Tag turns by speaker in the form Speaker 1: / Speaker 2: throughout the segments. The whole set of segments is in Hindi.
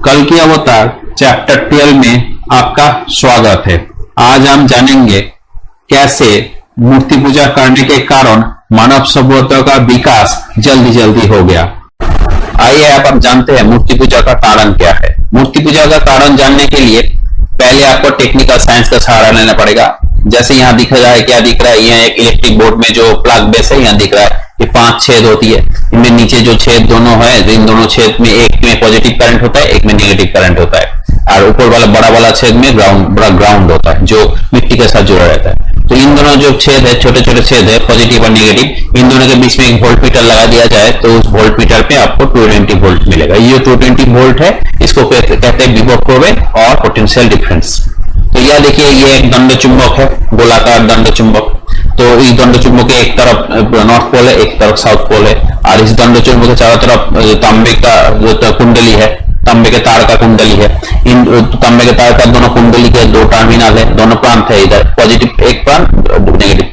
Speaker 1: कल की अवतार चैप्टर 12 में आपका स्वागत है। आज हम जानेंगे कैसे मूर्ति पूजा करने के कारण मानव सभ्यता का विकास जल्दी जल्दी हो गया। आइए अब जानते हैं मूर्ति पूजा का कारण क्या है। मूर्ति पूजा का कारण जानने के लिए पहले आपको टेक्निकल साइंस का सहारा लेना पड़ेगा। जैसे यहाँ दिख रहा है, क्या दिख रहा है, यहाँ एक इलेक्ट्रिक बोर्ड में जो प्लग बेस है यहाँ दिख रहा है कि 5 छेद होती है। इनमें नीचे जो छेद दोनों है, इन दोनों छेद में एक में पॉजिटिव करंट होता है, एक में नेगेटिव करंट होता है, और ऊपर वाला बड़ा वाला छेद में ग्राउंड होता है जो मिट्टी के साथ जुड़ा रहता है। तो इन दोनों जो छेद है, छोटे छोटे छेद है, पॉजिटिव और नेगेटिव, इन दोनों के बीच में एक वोल्ट मीटर लगा दिया जाए तो उस वोल्ट मीटर पे आपको 220 वोल्ट मिलेगा। ये 220 वोल्ट है, इसको कहते हैं विभव प्रवेग और पोटेंशियल डिफरेंस। तो यह देखिए, ये एक दंड चुंबक है, गोलाकार दंड चुंबक। तो इस दंड चुंबक के एक तरफ नॉर्थ पोल है, एक तरफ साउथ पोल है, और इस दंड चुंबक के चारों तरफ तांबे का जो कुंडली है, तांबे के तार का कुंडली है। इन तांबे के तार का दोनों कुंडली के 2 टर्मिनल है, दोनों प्रांत है, इधर पॉजिटिव एक प्रांत, नेगेटिव।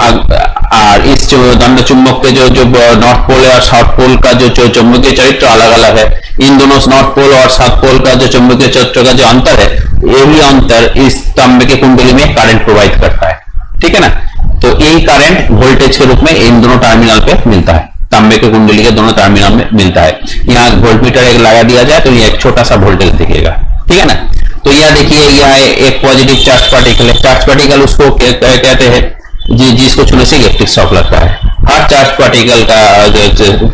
Speaker 1: और इस जो दंड चुंबक के जो नॉर्थ पोल और साउथ पोल का जो चुंबकीय चरित्र अलग अलग है। इन दोनों नॉर्थ पोल और साउथ पोल का जो चुंबकीय चरित्र का जो अंतर है, यही अंतर इस तांबे के कुंडली में करंट प्रोवाइड करता है। ठीक है ना। तो यही करंट वोल्टेज के रूप में इन दोनों टर्मिनल पे मिलता है, तांबे के कुंडली के दोनों टर्मिनल में मिलता है। यहाँ वोल्टमीटर एक लगा दिया जाए तो ये एक छोटा सा वोल्टेज दिखेगा। ठीक है ना। तो यह देखिए, यह एक पॉजिटिव चार्ज पार्टिकल है। चार्ज पार्टिकल उसको कहते हैं जिसको छूने से इलेक्ट्रिक शॉक लगता है। हर चार्ज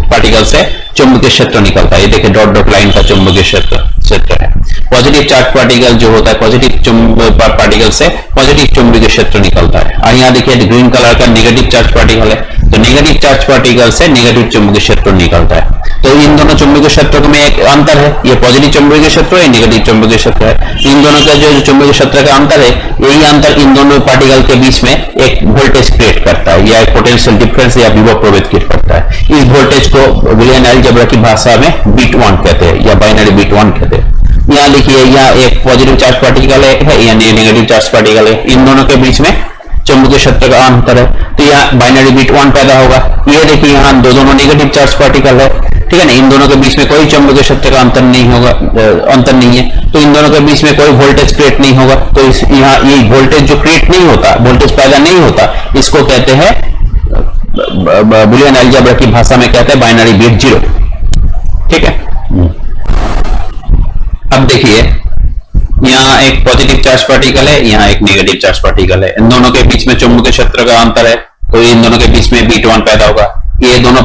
Speaker 1: पार्टिकल से चुंबकीय क्षेत्र निकलता है। ये देखिए, डॉट डॉट लाइन का चुंबकीय क्षेत्र है। पॉजिटिव चार्ज पार्टिकल जो होता है, पॉजिटिव पार्टिकल से पॉजिटिव चुंबकीय क्षेत्र निकलता है। और यहाँ देखिए ग्रीन कलर का नेगेटिव चार्ज पार्टिकल है, तो नेगेटिव चार्ज पार्टिकल से नेगेटिव चुंबकीय क्षेत्र निकलता है। तो इन दोनों चुंबकीय क्षेत्रों में एक अंतर है, ये पॉजिटिव चुंबकीय क्षेत्र है, नेगेटिव चुंबकीय क्षेत्र है। इन दोनों का जो चुंबकीय क्षेत्र का अंतर है, यही अंतर इन दोनों पार्टिकल के बीच में एक वोल्टेज क्रिएट करता है, या एक पोटेंशियल डिफरेंस या विभव प्रवेग क्रिएट करता है। इस वोल्टेज को बुलियन अलजेब्रा की भाषा में बिट 1 कहते हैं, या बाइनरी बिट 1 कहते हैं। यहाँ देखिए, यहाँ एक पॉजिटिव चार्ज पार्टिकल है, या नेगेटिव चार्ज पार्टिकल है, इन दोनों के बीच में चुंबकीय क्षेत्र का अंतर है, तो यहाँ बाइनरी बिट 1 पैदा होगा। ये देखिए, यहाँ दोनों नेगेटिव चार्ज पार्टिकल है। ठीक है ना। इन दोनों के बीच में कोई चुंबकीय क्षेत्र का अंतर नहीं होगा, अंतर नहीं है, तो इन दोनों के बीच में कोई वोल्टेज क्रिएट नहीं होगा। तो यहाँ ये वोल्टेज जो क्रिएट नहीं होता, वोल्टेज पैदा नहीं होता, इसको कहते हैं बुलियन अलजेब्रा की भाषा में कहते हैं बाइनरी बिट 0। ठीक है। अब देखिए, यहाँ एक पॉजिटिव चार्ज पार्टिकल है, यहाँ एक नेगेटिव चार्ज पार्टिकल है। इन दोनों के बीच में चुंबकीय क्षेत्र का अंतर है, तो इन दोनों के बीच में बिट 1 पैदा होगा। ये दोनों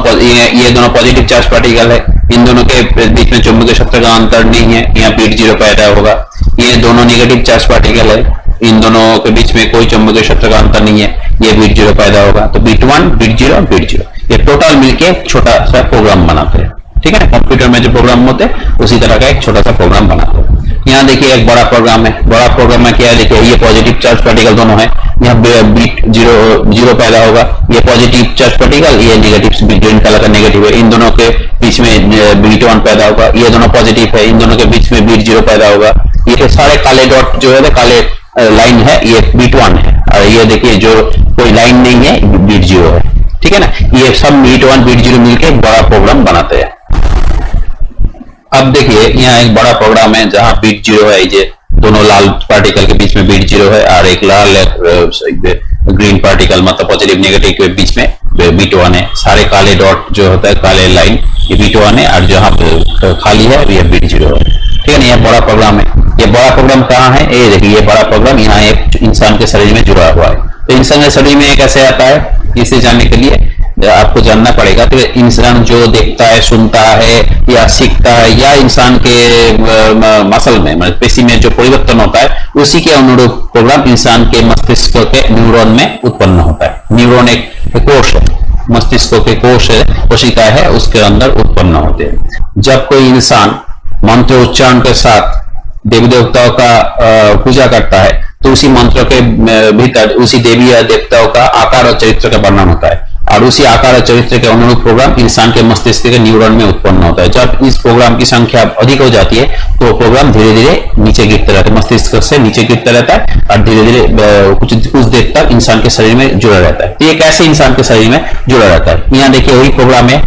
Speaker 1: पॉजिटिव चार्ज पार्टिकल है, इन दोनों के बीच में चुंबकीय क्षेत्र का अंतर नहीं है, यहाँ बिट 0 पैदा होगा। ये दोनों नेगेटिव चार्ज पार्टिकल है, इन दोनों के बीच में कोई चुंबकीय क्षेत्र का अंतर नहीं है, ये बिट 0 पैदा होगा। तो बिट 1, बिट 0, बिट 0, ये टोटल मिलके छोटा सा प्रोग्राम बनाते हैं। ठीक है ना। कंप्यूटर में जो प्रोग्राम होते हैं उसी तरह का एक छोटा सा प्रोग्राम बनाते हैं। यहाँ देखिए एक बड़ा प्रोग्राम है। बड़ा प्रोग्राम में क्या है, देखिए ये पॉजिटिव चार्ज पार्टिकल दोनों है, यहाँ बिट 0 पैदा होगा। ये पॉजिटिव चार्ज पार्टिकल, ये नेगेटिव ग्रीन कलर का नेगेटिव है, इन दोनों के बीच में बिट 1 पैदा होगा। ये दोनों पॉजिटिव है, इन दोनों के बीच में बिट 0 पैदा होगा। ये सारे काले डॉट जो है, काले लाइन है, ये बिट 1 है, और ये देखिए जो कोई लाइन नहीं है, बिट 0 है। ठीक है ना। ये सब बिट 1 बिट 0 मिलकर एक बड़ा प्रोग्राम बनाते हैं। अब देखिए, यहाँ एक बड़ा प्रोग्राम है जहां बिट 0 है, ये दोनों लाल पार्टिकल के बीच में बिट 0 है, और एक लाल ग्रीन पार्टिकल मतलब पॉजिटिव नेगेटिव के बीच में बिट 1 है। सारे काले डॉट जो होता है, काले लाइन, ये बिट 1 है, और जहां खाली है ये बिट 0 है। ठीक है ना। यह बड़ा प्रोग्राम है। ये बड़ा प्रोग्राम कहाँ है, ये देखिए, ये बड़ा प्रोग्राम यहाँ एक इंसान के शरीर में जुड़ा हुआ है। तो इंसान के शरीर में कैसे आता है, इसे जानने के लिए आपको जानना पड़ेगा। तो इंसान जो देखता है, सुनता है या सीखता है, या इंसान के मसल में मतलब पेशी में जो परिवर्तन होता है, उसी के अनुरूप प्रोग्राम इंसान के मस्तिष्क के न्यूरॉन में उत्पन्न होता है। न्यूरॉन एक कोश है, मस्तिष्क के कोश है, कोशिका है, उसके अंदर उत्पन्न होते हैं। जब कोई इंसान मंत्र उच्चारण के साथ देवी देवताओं का पूजा करता है, तो उसी मंत्र के भीतर उसी देवी या देवताओं का आकार और चरित्र का वर्णन होता है, और उसी आकार और चरित्र के अनुरूप प्रोग्राम इंसान के मस्तिष्क के न्यूरॉन में उत्पन्न होता है। जब इस प्रोग्राम की संख्या अधिक हो जाती है, तो प्रोग्राम धीरे धीरे नीचे गिरता रहता है, मस्तिष्क से नीचे गिरता रहता है, और धीरे धीरे कुछ देर तक इंसान के शरीर में जुड़ा रहता है। तो ये कैसे इंसान के शरीर में जुड़ा रहता है, यहाँ देखिए वही प्रोग्राम है।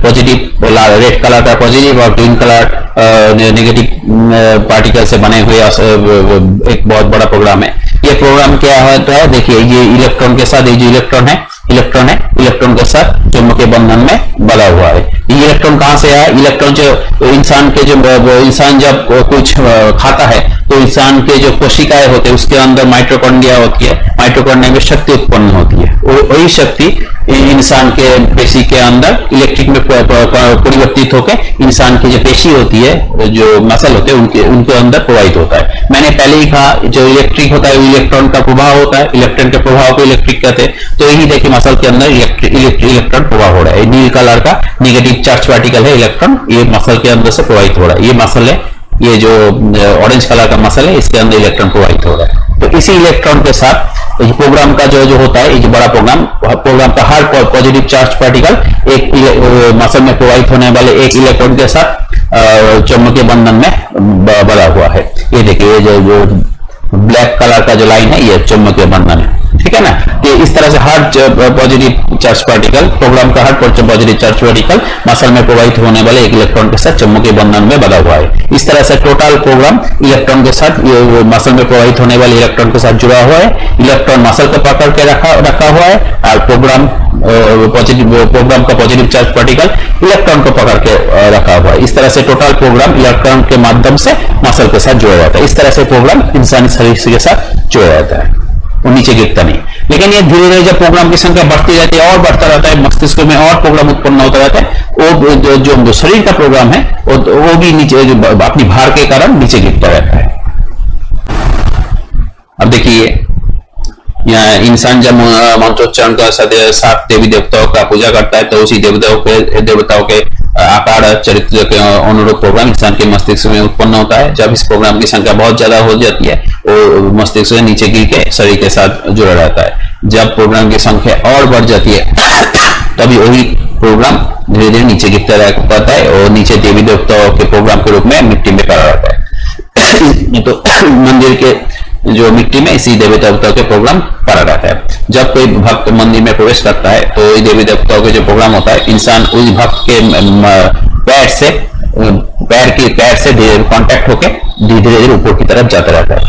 Speaker 1: पॉजिटिव रेड कलर का पॉजिटिव और ग्रीन कलर नेगेटिव पार्टिकल से बने हुए एक बहुत बड़ा प्रोग्राम है। ये प्रोग्राम क्या होता है, देखिए ये इलेक्ट्रॉन के साथ, ये जो इलेक्ट्रॉन के साथ चुंबकीय बंधन में बंधा हुआ है। ये इलेक्ट्रॉन कहां से आया, इलेक्ट्रॉन जो इंसान जब कुछ खाता है तो इंसान के जो कोशिकाएं होते हैं उसके अंदर माइटोकॉन्ड्रिया होती है, माइटोकॉन्ड्रिया में शक्ति उत्पन्न होती है, वही शक्ति इंसान के पेशी के अंदर इलेक्ट्रिक में परिवर्तित होकर इंसान की जो पेशी होती है, जो मसल होते हैं, उनके अंदर प्रवाहित होता है। मैंने पहले ही कहा जो इलेक्ट्रिक होता है इलेक्ट्रॉन का प्रभाव होता है, इलेक्ट्रॉन के प्रभाव को इलेक्ट्रिक कहते हैं। तो यही देखिए मसल के अंदर इलेक्ट्रॉन प्रभाव हो रहा है। नील कलर का नेगेटिव चार्ज पार्टिकल है इलेक्ट्रॉन, ये मसल के अंदर से प्रवाहित हो रहा है। ये मसल है, ये जो ऑरेंज कलर का मसल है इसके अंदर इलेक्ट्रॉन प्रवाहित हो रहा है। तो इसी इलेक्ट्रॉन के साथ ये प्रोग्राम का जो होता है, ये जो बड़ा प्रोग्राम का हर पॉजिटिव चार्ज पार्टिकल एक मसल में प्रवाहित होने वाले एक इलेक्ट्रॉन के साथ चुंबकीय बंधन में बंधा हुआ है। ये देखिए ये जो ब्लैक कलर का जो लाइन है ये चुंबकीय बंधन है, ठीक है ना। तो इस तरह से हर पॉजिटिव चार्ज पार्टिकल, प्रोग्राम का हर पॉजिटिव चार्ज पार्टिकल मसल में प्रवाहित होने वाले एक इलेक्ट्रॉन के साथ चुंबकीय बंधन में बंधा हुआ है। इस तरह से टोटल प्रोग्राम इलेक्ट्रॉन के साथ, मसल में प्रवाहित होने वाले इलेक्ट्रॉन के साथ जुड़ा हुआ है। इलेक्ट्रॉन मसल को पकड़ के रखा हुआ है और प्रोग्राम का पॉजिटिव चार्ज पार्टिकल इलेक्ट्रॉन को पकड़ के रखा हुआ है। इस तरह से टोटल प्रोग्राम इलेक्ट्रॉन के माध्यम से मसल के साथ जुड़ा जाता है। इस तरह से प्रोग्राम इंसानी शरीर के साथ जुड़ा जाता है, वो नीचे गिरता नहीं। लेकिन ये धीरे धीरे जब प्रोग्राम की संख्या बढ़ती जाती है और बढ़ता रहता है, मस्तिष्क में और प्रोग्राम उत्पन्न होता रहता है, वो जो शरीर का प्रोग्राम है वो भी नीचे अपनी भार के कारण नीचे गिरता रहता है। अब देखिए यहाँ इंसान जब मंत्रोच्चारण का सात देवी देवताओं का पूजा करता है तो उसी देवताओं के आकार चरित्र के अनुरूप प्रोग्राम इंसान के मस्तिष्क में उत्पन्न होता है। जब इस प्रोग्राम की संख्या बहुत ज्यादा हो जाती है वो मस्तिष्क से नीचे गिर के शरीर के साथ जुड़ा रहता है। जब प्रोग्राम की संख्या और बढ़ जाती है तभी वही प्रोग्राम धीरे धीरे नीचे गिरता रहता है और नीचे देवी देवताओं के प्रोग्राम के रूप में मिट्टी में पड़ा रहता है। तो मंदिर के जो मिट्टी में इसी देवी देवताओं के प्रोग्राम पड़ा रहता है। जब कोई भक्त मंदिर में प्रवेश करता है तो देवी देवताओं के जो प्रोग्राम होता है, इंसान उस भक्त के पैर से कांटेक्ट होकर धीरे धीरे ऊपर की तरफ जाता रहता है।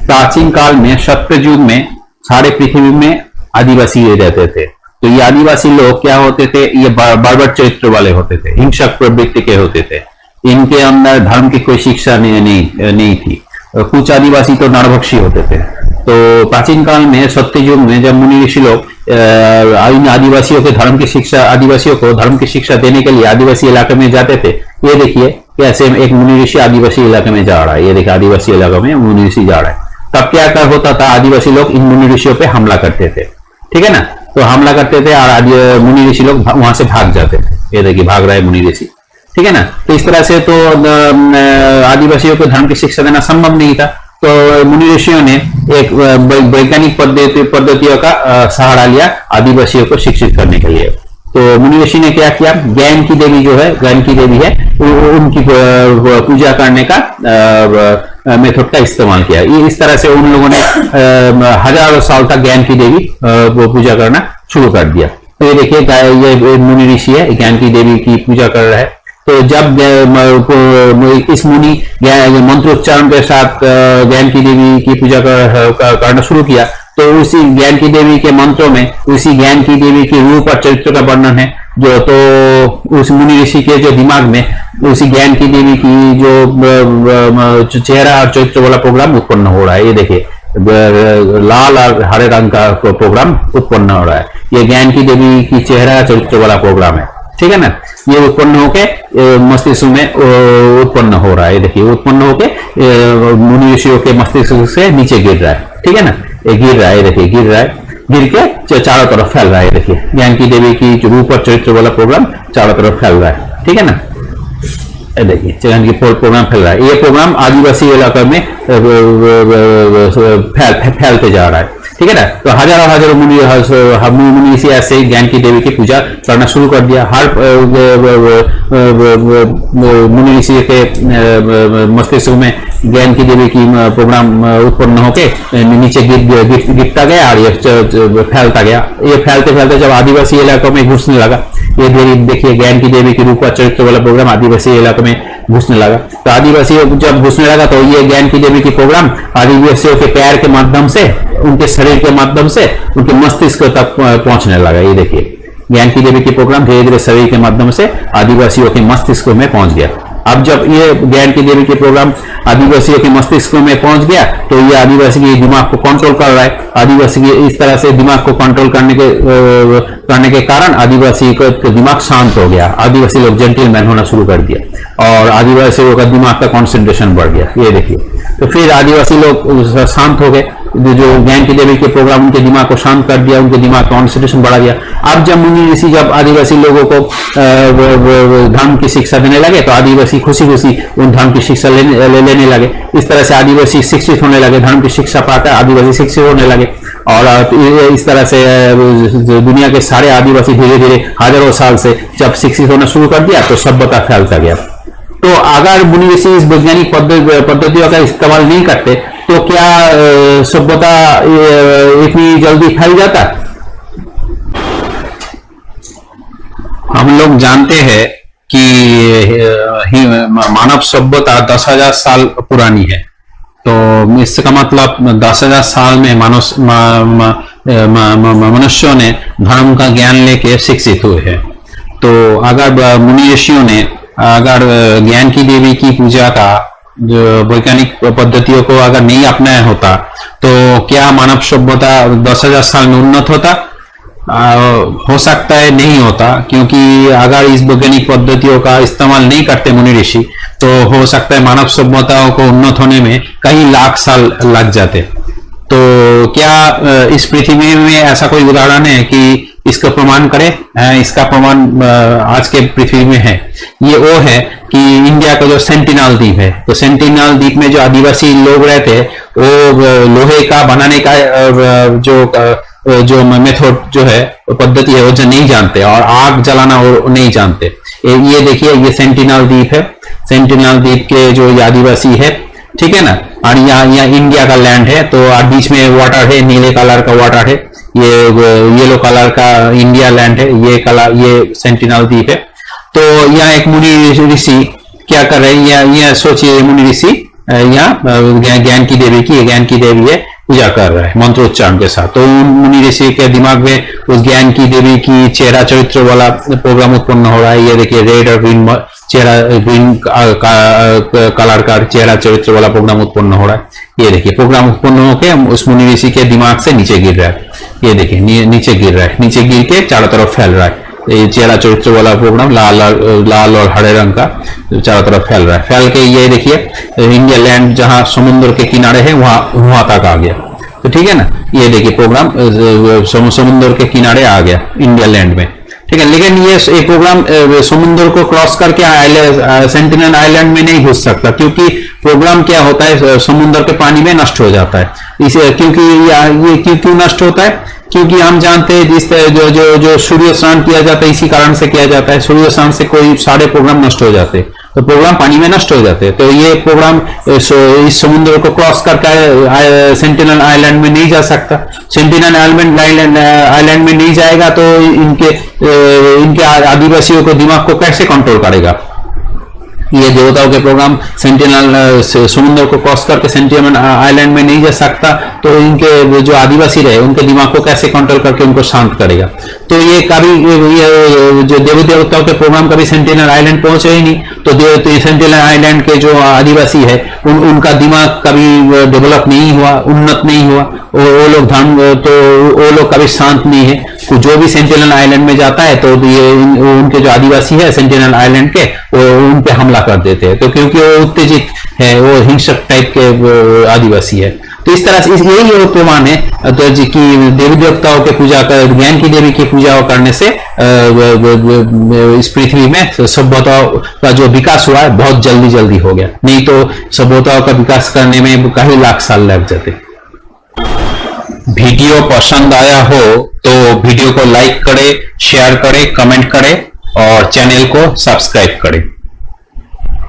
Speaker 1: प्राचीन काल में सत्ययुग में सारे पृथ्वी में आदिवासी रहते थे। तो ये आदिवासी लोग क्या होते थे, ये बर्बर चरित्र वाले होते थे, हिंसक प्रवृत्ति के होते थे। इनके अंदर धर्म की कोई शिक्षा नहीं थी। कुछ आदिवासी तो नरभक्षी होते थे। तो प्राचीन काल में सत्ययुग में जब मुनि ऋषि लोग इन आदिवासियों को धर्म की शिक्षा देने के लिए आदिवासी इलाके में जाते थे। ये देखिए कैसे एक मुनि ऋषि आदिवासी इलाके में जा रहा है, ये देखिए आदिवासी इलाके में मुनि ऋषि जा रहा है। तब क्या होता था, आदिवासी लोग इन मुनि ऋषियों पे हमला करते थे, ठीक है ना। तो हमला करते थे और मुनि ऋषि लोग वहां से भाग जाते थे। ये देखिए भाग रहा है मुनि ऋषि, ठीक है ना। तो इस तरह से तो आदिवासियों को धर्म की शिक्षा देना संभव नहीं था। तो मुनि ऋषियों ने एक वैज्ञानिक पद्धतियों का सहारा लिया आदिवासियों को शिक्षित करने के लिए। तो मुनि ऋषि ने क्या किया, ज्ञान की देवी है उनकी पूजा करने का मेथड का इस्तेमाल किया। इस तरह से उन लोगों ने हजारों साल तक ज्ञान की देवी पूजा करना शुरू कर दिया। तो ये देखिए ये मुनि ऋषि है, ज्ञान की देवी की पूजा कर रहा है। तो जब इस मुनि मंत्रोच्चारण के साथ ज्ञान की देवी की पूजा करना शुरू किया तो उसी ज्ञान की देवी के मंत्रों में उसी ज्ञान की देवी के रूप और चरित्र का वर्णन है। तो उस मुनि ऋषि के जो दिमाग में उसी ज्ञान की देवी की जो चेहरा और चरित्र वाला प्रोग्राम उत्पन्न हो रहा है। ये देखिए लाल और हरे रंग का प्रोग्राम उत्पन्न हो रहा है। ये ज्ञान की देवी की चेहरा चरित्र वाला प्रोग्राम है, ठीक है ना। ये उत्पन्न होके मस्तिष्क में उत्पन्न हो रहा है। देखिए उत्पन्न होके मुनि ऋषियों के मस्तिष्क से नीचे गिर रहा है, ठीक है ना। ये गिर रहा है, देखिए गिर रहा है, गिर के चारों तरफ फैल रहा है। देखिए ज्ञान की देवी की जो रूप और चरित्र वाला प्रोग्राम चारों तरफ फैल रहा है, ठीक है ना। देखिए ज्ञान की प्रोग्राम फैल रहा है। ये प्रोग्राम आदिवासी इलाके में फैलते जा रहा है, ठीक है ना। तो हजारों मुनि ऋषि ऐसे ज्ञान की देवी की पूजा करना शुरू कर दिया। हर मुनि ऋषि के मस्तिष्क में ज्ञान की देवी की प्रोग्राम उत्पन्न होके नीचे गिरता गया और ये फैलता गया। ये फैलते फैलते जब आदिवासी इलाकों में घुसने लगा, ये देखिए ज्ञान की देवी की रूप चरित्र वाला प्रोग्राम आदिवासी इलाकों में घुसने लगा। तो आदिवासी जब घुसने लगा तो ये ज्ञान की देवी की प्रोग्राम आदिवासियों के पैर के माध्यम से, उनके शरीर के माध्यम से उनके मस्तिष्क तक पहुंचने लगा। ये देखिए ज्ञान की देवी की प्रोग्राम धीरे धीरे शरीर के माध्यम से आदिवासियों के मस्तिष्क में पहुंच गया। अब जब ये ज्ञान की देवी के प्रोग्राम आदिवासियों के मस्तिष्क में पहुंच गया तो ये आदिवासी के दिमाग को कंट्रोल कर रहा है। आदिवासी के इस तरह से दिमाग को कंट्रोल करने के कारण आदिवासी का दिमाग शांत हो गया। आदिवासी लोग जेंटलमैन होना शुरू कर दिया और आदिवासियों का दिमाग का कंसंट्रेशन बढ़ गया। ये देखिए, तो फिर आदिवासी लोग शांत हो गए। जो ज्ञान की देवी के प्रोग्राम उनके दिमाग को शांत कर दिया, उनके दिमाग का कंसंट्रेशन बढ़ा दिया। अब जब मुनि ऋषि जब आदिवासी लोगों को धर्म की शिक्षा देने लगे तो आदिवासी खुशी खुशी उन धर्म की शिक्षा लेने लगे। इस तरह से आदिवासी शिक्षित होने लगे, धर्म की शिक्षा पाकर आदिवासी शिक्षित होने लगे और इस तरह से दुनिया के सारे आदिवासी धीरे धीरे हजारों साल से जब शिक्षित होना शुरू कर दिया तो सभ्यता फैलता गया। तो अगर मुनि ऋषि इस वैज्ञानिक पद्धतियों का इस्तेमाल नहीं करते तो क्या सभ्यता इतनी जल्दी फैल जाता? हम लोग जानते हैं कि मानव सभ्यता 10,000 साल पुरानी है। तो इसका मतलब 10,000 साल में मनुष्यों ने धर्म का ज्ञान लेके शिक्षित हुए हैं। तो अगर मुनि ऋषियों ने अगर ज्ञान की देवी की पूजा का जो वैज्ञानिक पद्धतियों को अगर नहीं अपनाया होता तो क्या मानव सभ्यता 10,000 साल में उन्नत होता? हो सकता है नहीं होता, क्योंकि अगर इस वैज्ञानिक पद्धतियों का इस्तेमाल नहीं करते मुनि ऋषि तो हो सकता है मानव सभ्यताओं को उन्नत होने में कई लाख साल लग जाते। तो क्या इस पृथ्वी में ऐसा कोई उदाहरण है कि इसका प्रमाण करे? इसका प्रमाण आज के पृथ्वी में है। ये वो है कि इंडिया का जो सेंटिनल द्वीप है, तो सेंटिनल द्वीप में जो आदिवासी लोग रहते हैं वो लोहे का बनाने का जो मेथड जो है पद्धति है वो जो नहीं जानते और आग जलाना वो नहीं जानते। ये देखिए, ये सेंटिनल द्वीप है। सेंटिनल द्वीप के जो आदिवासी है, ठीक है ना, और यहाँ इंडिया का लैंड है। तो बीच में वाटर है, नीले कलर का वाटर है, ये येलो कलर का इंडिया लैंड है, ये सेंटिनल द्वीप है। तो यहाँ एक मुनि ऋषि क्या कर रहे हैं? यहाँ सोचिए, मुनि ऋषि यहाँ ज्ञान की देवी है पूजा कर रहा है मंत्रोच्चारण के साथ। तो मुनि ऋषि के दिमाग में उस ज्ञान की देवी की चेहरा चरित्र वाला प्रोग्राम उत्पन्न हो रहा है। ये देखिए, रेड और ग्रीन चेहरा, ग्रीन कलर का चेहरा चरित्र वाला प्रोग्राम उत्पन्न हो रहा है। ये देखिए, प्रोग्राम उत्पन्न होकर उस मुनि ऋषि के दिमाग से नीचे गिर रहा है। ये देखिए, नीचे गिर रहा है, नीचे गिर के चारों तरफ फैल रहा है। ये चेहरा चरित्र वाला प्रोग्राम लाल और हरे रंग का चारों तरफ फैल रहा है। फैल के ये देखिए, इंडिया लैंड जहां समुद्र के किनारे है वहां तक आ गया। तो ठीक है ना, ये देखिए प्रोग्राम समुद्र के किनारे आ गया इंडिया लैंड में, ठीक है। लेकिन ये प्रोग्राम समुद्र को क्रॉस करके सेंटिनल आइलैंड में नहीं घुस सकता, क्योंकि प्रोग्राम क्या होता है, समुद्र के पानी में नष्ट हो जाता है। इसे क्योंकि ये क्यों नष्ट होता है? क्योंकि हम जानते हैं जिस जो सूर्य स्नान किया जाता है इसी कारण से किया जाता है। सूर्य स्नान से कोई सारे प्रोग्राम नष्ट हो जाते हैं, तो प्रोग्राम पानी में नष्ट हो जाते हैं। तो ये प्रोग्राम इस समुद्र को क्रॉस करके सेंटिनल आइलैंड में नहीं जा सकता। सेंटिनल आइलैंड में नहीं जाएगा तो इनके आदिवासियों को दिमाग को कैसे कंट्रोल करेगा? ये देवताओं के प्रोग्राम सेंटिनल समुद्र को क्रॉस करके सेंटिनल आइलैंड में नहीं जा सकता, तो इनके जो आदिवासी रहे उनके दिमाग को कैसे कंट्रोल करके उनको शांत करेगा? तो ये कभी जो देवी देवताओं के प्रोग्राम कभी सेंटिनल आइलैंड पहुंचे ही नहीं। तो सेंटिनल आइलैंड के जो आदिवासी है उनका दिमाग कभी डेवलप नहीं हुआ, उन्नत नहीं हुआ। वो लोग कभी शांत नहीं है। जो भी सेंटिनल आइलैंड में जाता है तो ये उनके जो आदिवासी है सेंटिनल आइलैंड के, उन पे हमला कर देते हैं। तो क्योंकि वो उत्तेजित है, वो हिंसक टाइप के आदिवासी है। तो इस तरह से यही प्रमाण है तो कि देवी देवताओं के पूजा कर, ज्ञान की देवी की पूजा करने से इस पृथ्वी में सभ्यताओं का जो विकास हुआ है बहुत जल्दी हो गया। नहीं तो सभ्यताओं का विकास करने में कई लाख साल लग जाते। वीडियो पसंद आया हो तो वीडियो को लाइक करें, शेयर करें, कमेंट करें और चैनल को सब्सक्राइब करें।